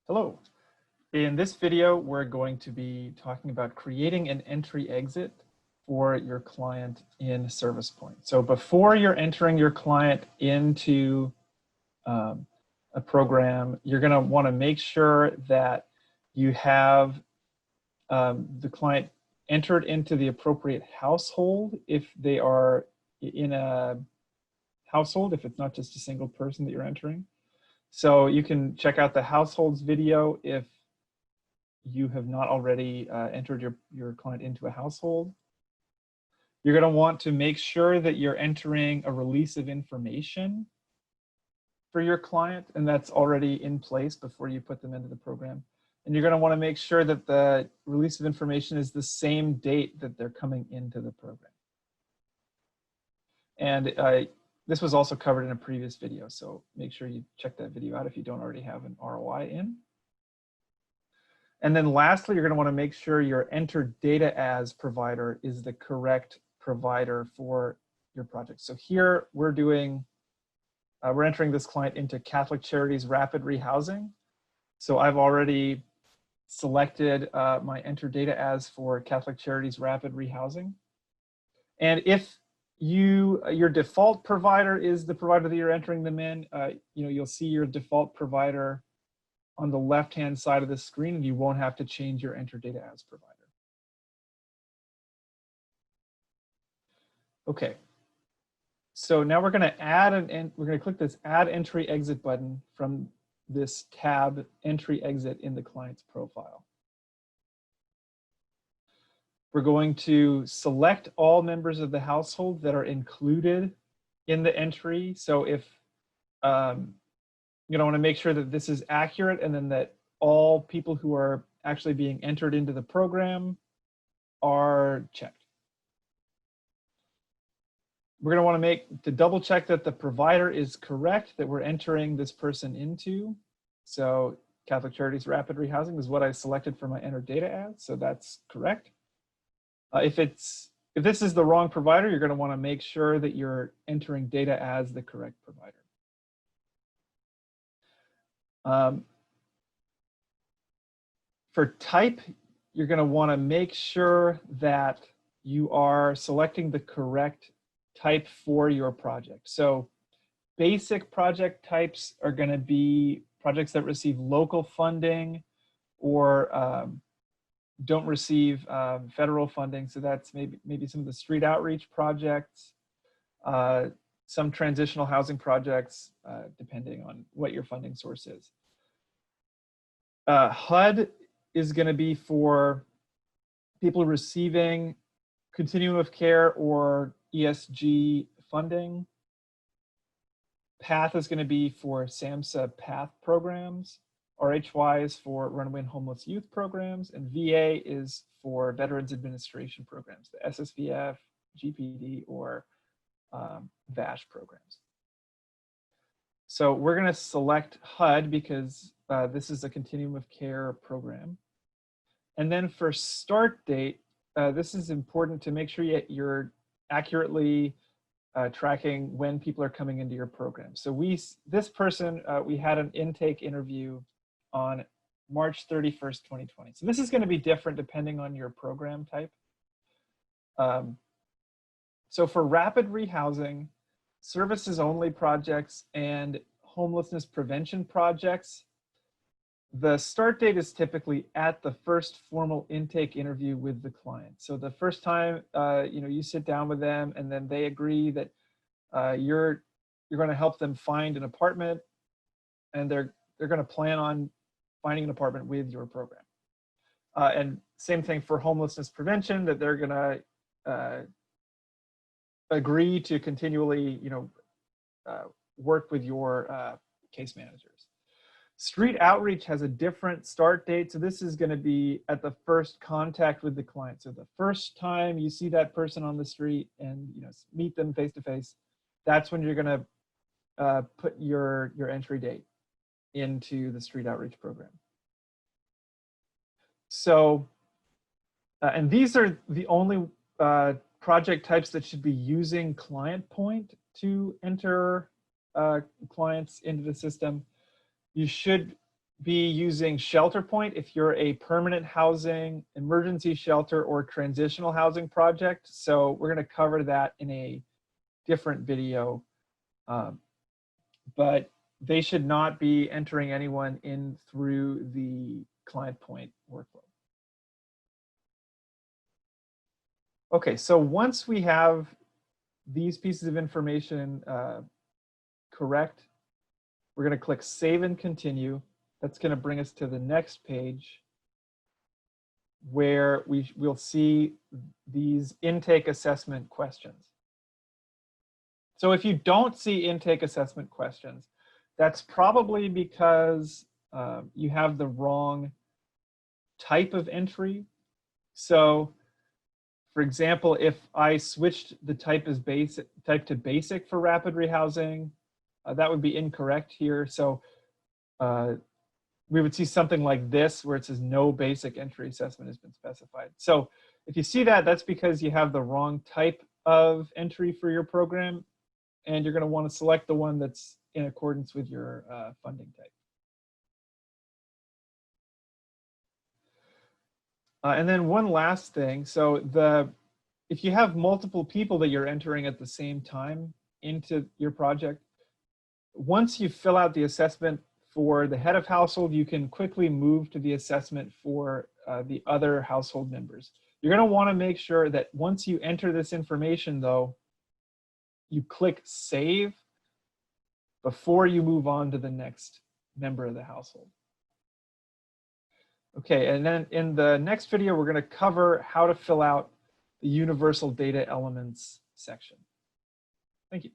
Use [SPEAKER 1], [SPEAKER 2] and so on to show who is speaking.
[SPEAKER 1] Hello. In this video, we're going to be talking about creating an entry-exit for your client in Service Point. So before you're entering your client into a program, you're going to want to make sure that you have the client entered into the appropriate household if they are in a household, if it's not just a single person that you're entering. So you can check out the households video if you have not already entered your client into a household. You're going to want to make sure that you're entering a release of information for your client, and that's already in place before you put them into the program. And you're going to want to make sure that the release of information is the same date that they're coming into the program. And this was also covered in a previous video, so make sure you check that video out if you don't already have an ROI in. And then lastly, you're going to want to make sure your enter data as provider is the correct provider for your project. So here we're entering this client into Catholic Charities Rapid Rehousing. So I've already selected my enter data as for Catholic Charities Rapid Rehousing. And if your default provider is the provider that you're entering them in, you'll see your default provider on the left-hand side of the screen, and you won't have to change your enter data as provider. Okay, so now we're going to click this Add Entry Exit button from this tab Entry Exit in the client's profile. We're going to select all members of the household that are included in the entry. So if you want to make sure that this is accurate and then that all people who are actually being entered into the program are checked. We're going to want to double check that the provider is correct that we're entering this person into. So Catholic Charities Rapid Rehousing is what I selected for my enter data as, so that's correct. If this is the wrong provider, you're going to want to make sure that you're entering data as the correct provider. For type, you're going to want to make sure that you are selecting the correct type for your project. So basic project types are going to be projects that receive local funding or don't receive federal funding. So that's maybe some of the street outreach projects, some transitional housing projects, depending on what your funding source is. HUD is going to be for people receiving continuum of care or ESG funding. PATH is going to be for SAMHSA PATH programs. RHY is for runaway and homeless youth programs, and VA is for Veterans Administration programs, the SSVF, GPD, or VASH programs. So we're going to select HUD because this is a continuum of care program. And then for start date, this is important to make sure you're accurately tracking when people are coming into your program. So this person, we had an intake interview on March 31st, 2020. So this is going to be different depending on your program type. So for rapid rehousing, services only projects, and homelessness prevention projects, the start date is typically at the first formal intake interview with the client. So the first time you sit down with them and then they agree that you're going to help them find an apartment, and they're going to plan on finding an apartment with your program. And same thing for homelessness prevention, that they're going to agree to continually work with your case managers. Street outreach has a different start date. So this is going to be at the first contact with the client. So the first time you see that person on the street and meet them face to face, that's when you're going to put your entry date into the street outreach program. So, and these are the only project types that should be using Client Point to enter clients into the system. You should be using shelter point if you're a permanent housing, emergency shelter, or transitional housing project. So we're going to cover that in a different video. But they should not be entering anyone in through the client point workflow. Okay, so once we have these pieces of information correct, we're going to click Save and Continue. That's going to bring us to the next page where we'll see these intake assessment questions. So if you don't see intake assessment questions, that's probably because you have the wrong type of entry. So for example, if I switched the type to basic for rapid rehousing, that would be incorrect here. So we would see something like this where it says no basic entry assessment has been specified. So if you see that, that's because you have the wrong type of entry for your program, and you're going to want to select the one that's in accordance with your funding type. And then one last thing. So if you have multiple people that you're entering at the same time into your project, once you fill out the assessment for the head of household, you can quickly move to the assessment for the other household members. You're going to want to make sure that once you enter this information, though, you click Save before you move on to the next member of the household. Okay, and then in the next video, we're going to cover how to fill out the universal data elements section. Thank you.